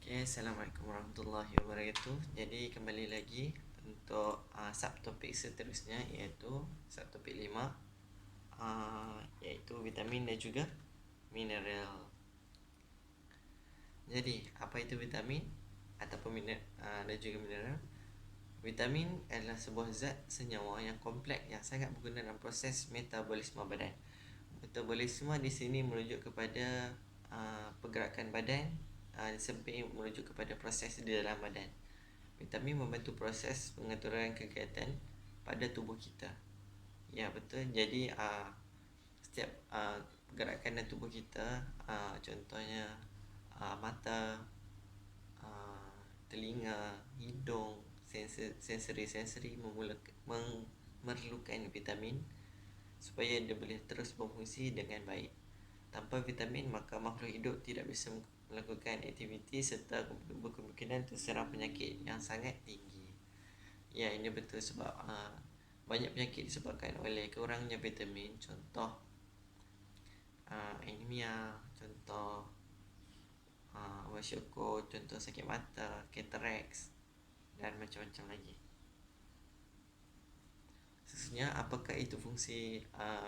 Okay, Assalamualaikum warahmatullahi wabarakatuh. Jadi kembali lagi untuk subtopik seterusnya, iaitu subtopik 5, iaitu vitamin dan juga mineral. Jadi apa itu vitamin ataupun dan juga mineral? Vitamin adalah sebuah zat senyawa yang kompleks yang sangat berguna dalam proses metabolisme badan. Metabolisme di sini merujuk kepada pergerakan badan, sampai merujuk kepada proses di dalam badan. Vitamin membantu proses pengaturan kegiatan pada tubuh kita. Ya, betul. Jadi setiap pergerakan dalam tubuh kita, contohnya mata, telinga, hidung, sensori memerlukan vitamin supaya dia boleh terus berfungsi dengan baik. Tanpa vitamin, maka makhluk hidup tidak bisa melakukan aktiviti serta berkemungkinan terserang penyakit yang sangat tinggi. Ya, ini betul sebab banyak penyakit disebabkan oleh kurangnya vitamin. Contoh anemia, contoh kwashiorkor, contoh sakit mata, cataracts dan macam-macam lagi. Seterusnya, apakah itu fungsi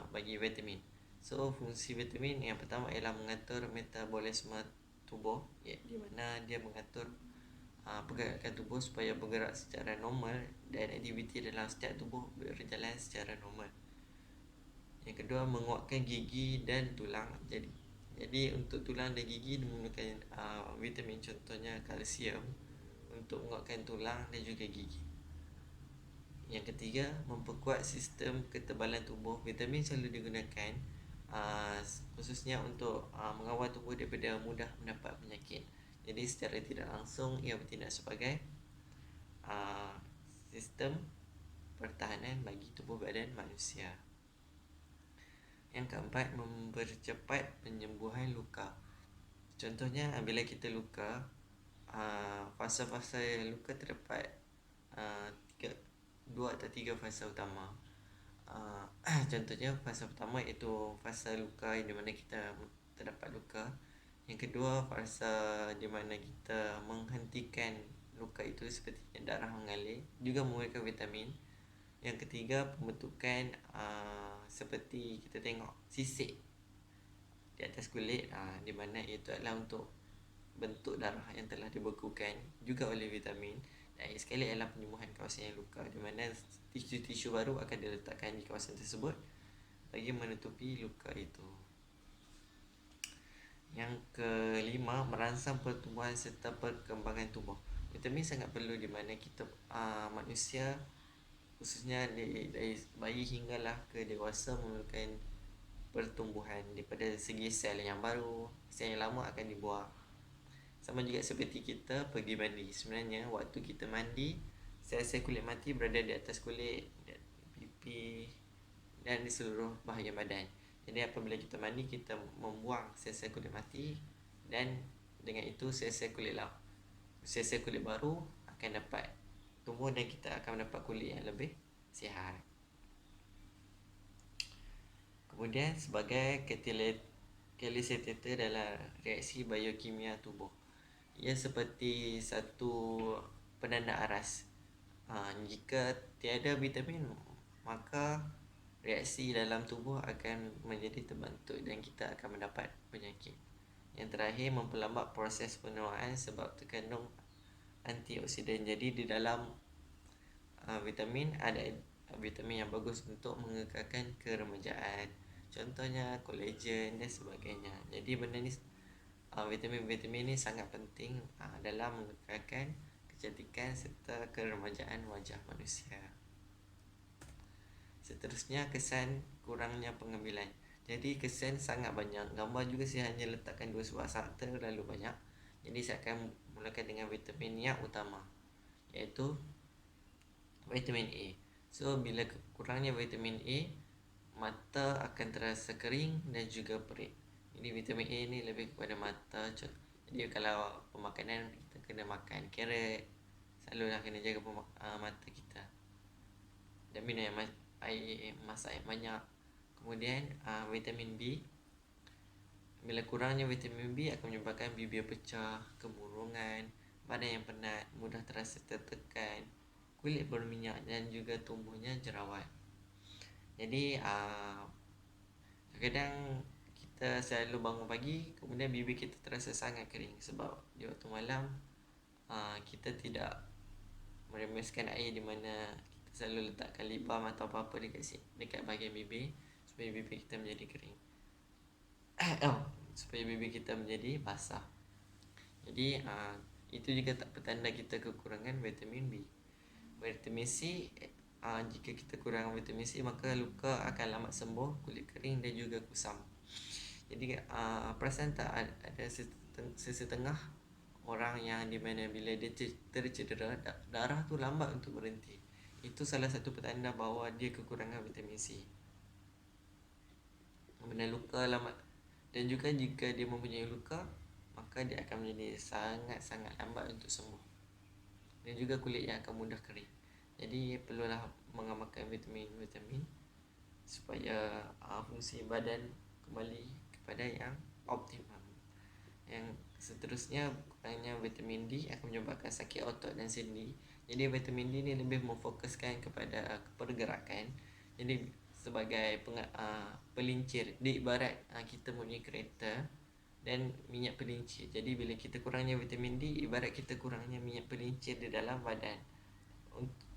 bagi vitamin? So, fungsi vitamin yang pertama ialah mengatur metabolisme tubuh, di mana dia mengatur pergerakan tubuh supaya bergerak secara normal dan aktiviti dalam setiap tubuh berjalan secara normal. Yang kedua, menguatkan gigi dan tulang. Jadi untuk tulang dan gigi memerlukan vitamin, contohnya kalsium, untuk menguatkan tulang dan juga gigi. Yang ketiga, memperkuat sistem ketebalan tubuh. Vitamin selalu digunakan khususnya untuk mengawal tubuh daripada mudah mendapat penyakit. Jadi secara tidak langsung ia bertindak sebagai sistem pertahanan bagi tubuh badan manusia. Yang keempat, mempercepat penyembuhan luka. Contohnya, bila kita luka, fasa-fasa luka terdapat dua atau tiga fasa utama. Contohnya, fasa pertama iaitu fasa luka di mana kita terdapat luka. Yang kedua, fasa di mana kita menghentikan luka itu seperti darah mengalir, juga memerlukan vitamin. Yang ketiga, pembentukan seperti kita tengok sisik di atas kulit, di mana itu adalah untuk bentuk darah yang telah dibekukan juga oleh vitamin. Dan sekali adalah penyembuhan kawasan yang luka, di mana tisu-tisu baru akan diletakkan di kawasan tersebut bagi menutupi luka itu. Yang kelima, merangsang pertumbuhan serta perkembangan tubuh. Vitamin sangat perlu di mana kita manusia, khususnya dari bayi hinggalah ke dewasa, memerlukan pertumbuhan daripada segi sel yang baru. Sel yang lama akan dibuang. Sama juga seperti kita pergi mandi. Sebenarnya waktu kita mandi, sel-sel kulit mati berada di atas kulit, pipi dan di seluruh bahagian badan. Jadi apabila kita mandi, kita membuang sel-sel kulit mati, dan dengan itu sel-sel kulit baru akan dapat tumbuh dan kita akan mendapat kulit yang lebih sihat. Kemudian sebagai katalysator dalam reaksi biokimia tubuh, ia seperti satu penanda aras. Jika tiada vitamin, maka reaksi dalam tubuh akan menjadi terbantuk dan kita akan mendapat penyakit. Yang terakhir, memperlambat proses penuaan sebab terkandung antioksidan. Jadi di dalam vitamin ada vitamin yang bagus untuk mengekalkan keremajaan, contohnya kolagen dan sebagainya. Jadi benda ni, vitamin-vitamin ni sangat penting dalam mengekalkan kecantikan serta keremajaan wajah manusia. Seterusnya, kesan kurangnya pengambilan. Jadi kesan sangat banyak. Gambar juga saya hanya letakkan dua sebab sangat terlalu banyak. Jadi saya akan mulakan dengan vitamin yang utama, iaitu vitamin A. So bila kurangnya vitamin A, mata akan terasa kering dan juga perih. Jadi vitamin A ni lebih kepada mata. Jadi kalau pemakanan, kita kena makan carrot, selalulah kena jaga mata kita, dan minum air, masak yang banyak. Kemudian vitamin B, Bila kurangnya vitamin B akan menyebabkan bibir pecah, kemurungan, badan yang penat, mudah terasa tertekan, kulit berminyak dan juga tumbuhnya jerawat. Jadi kadang kita selalu bangun pagi, kemudian bibir kita terasa sangat kering sebab di waktu malam kita tidak meremeskan air, di mana kita selalu letakkan lip balm atau apa-apa dekat bahagian bibir supaya bibir kita menjadi kering. Supaya bibir kita menjadi basah. Jadi itu juga tak petanda kita kekurangan vitamin B. Vitamin C, jika kita kurang vitamin C maka luka akan lambat sembuh, kulit kering dan juga kusam. Jadi perasan tak ada sesetengah orang yang di mana bila dia tercedera, darah tu lambat untuk berhenti. Itu salah satu petanda bahawa dia kekurangan vitamin C. Kemudian luka lambat, dan juga jika dia mempunyai luka, maka dia akan menjadi sangat-sangat lambat untuk sembuh. Dan juga kulit yang akan mudah kering. Jadi perlulah mengamalkan vitamin-vitamin supaya fungsi badan kembali kepada yang optimum. Yang seterusnya, kurangnya vitamin D akan menyebabkan sakit otot dan sendi. Jadi vitamin D ni lebih memfokuskan kepada pergerakan. Jadi sebagai pelincir, di ibarat kita mempunyai kereta dan minyak pelincir. Jadi bila kita kurangnya vitamin D, ibarat kita kurangnya minyak pelincir di dalam badan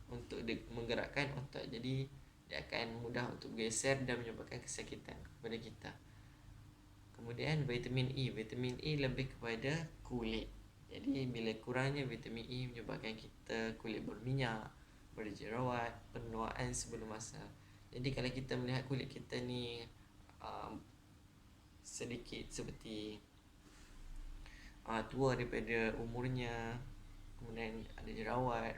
untuk menggerakkan otot. Jadi dia akan mudah untuk bergeser dan menyebabkan kesakitan kepada kita. Kemudian vitamin E lebih kepada kulit. Jadi bila kurangnya vitamin E menyebabkan kita kulit berminyak, berjerawat, penuaan sebelum masa. Jadi kalau kita melihat kulit kita ni sedikit seperti tua daripada umurnya, kemudian ada jerawat,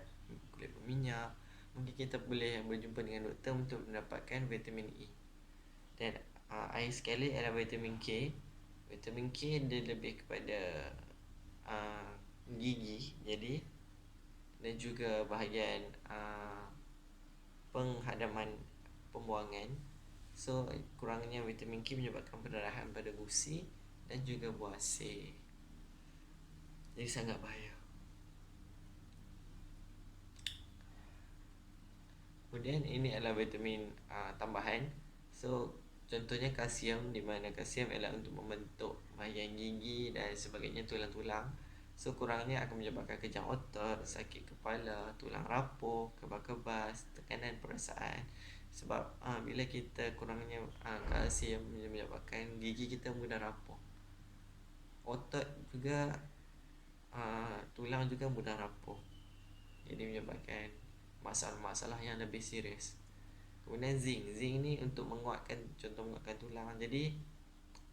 kulit berminyak, mungkin kita boleh berjumpa dengan doktor untuk mendapatkan vitamin E. Dan air sekali adalah vitamin K. Vitamin K dia lebih kepada gigi, jadi dan juga bahagian penghadaman pembuangan. So kurangnya vitamin K menyebabkan perdarahan pada gusi dan juga buasir. Jadi sangat bahaya. Kemudian ini adalah vitamin tambahan. So contohnya kalsium, di mana kalsium adalah untuk membentuk bahagian gigi dan sebagainya, tulang-tulang. So kurangnya akan menyebabkan kejang otot, sakit kepala, tulang rapuh, kebas-kebas, tekanan perasaan. Sebab bila kita kurangnya kalsium menyebabkan gigi kita mudah rapuh. Otot juga, tulang juga mudah rapuh. Jadi menyebabkan masalah-masalah yang lebih serius. Kemudian zinc ni untuk menguatkan tulang. Jadi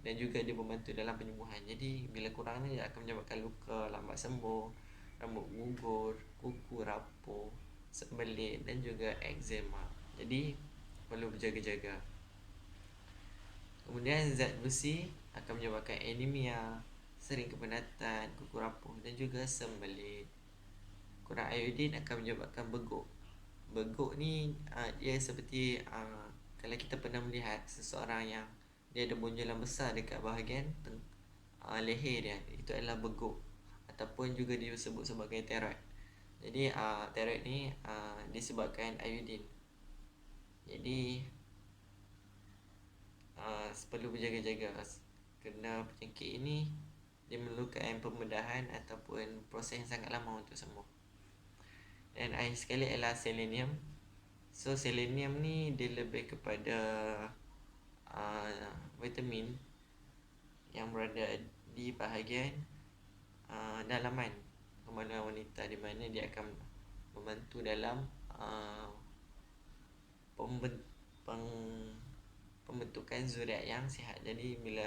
dan juga dia membantu dalam penyembuhan. Jadi bila kurang ni dia akan menyebabkan luka lambat sembuh, rambut gugur, kuku rapuh, sembelit dan juga eczema. Jadi perlu berjaga-jaga. Kemudian zat besi akan menyebabkan anemia, sering kepenatan, kuku rapuh dan juga sembelit. Kurang iodin akan menyebabkan beguk. Beguk ni dia seperti kalau kita pernah melihat seseorang yang dia ada bonjolan besar dekat bahagian leher dia, itu adalah beguk, ataupun juga dia sebut sebagai teroid. Jadi teroid ni disebabkan iodin. Jadi perlu berjaga-jaga kerana penyakit ini dia memerlukan pembedahan ataupun proses yang sangat lama untuk sembuh. Dan akhir sekali adalah selenium. So selenium ni dia lebih kepada vitamin yang berada di bahagian dalaman kemaluan wanita, di mana dia akan membantu dalam pembentukan zuriat yang sihat. Jadi bila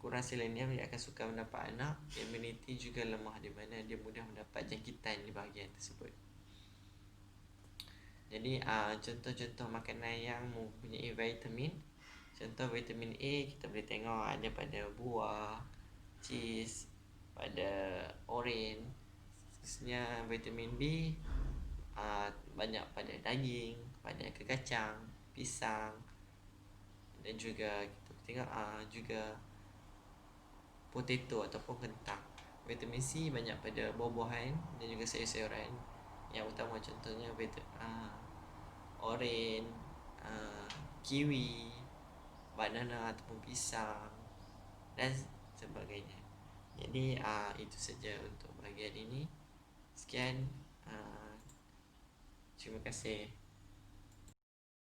kurang selenium, dia akan sukar mendapat anak. Immunity juga lemah, di mana dia mudah mendapat jangkitan di bahagian tersebut. Jadi contoh-contoh makanan yang mempunyai vitamin. Contoh vitamin A kita boleh tengok ada pada buah, cheese, pada oren. Seterusnya vitamin B banyak pada daging, pada kacang, pisang. Dan juga kita tengok juga potato ataupun kentang. Vitamin C banyak pada buah-buahan dan juga sayur-sayuran. Yang utama contohnya oren, kiwi, banana ataupun pisang dan sebagainya. Jadi itu saja untuk bahagian ini. Sekian, terima kasih.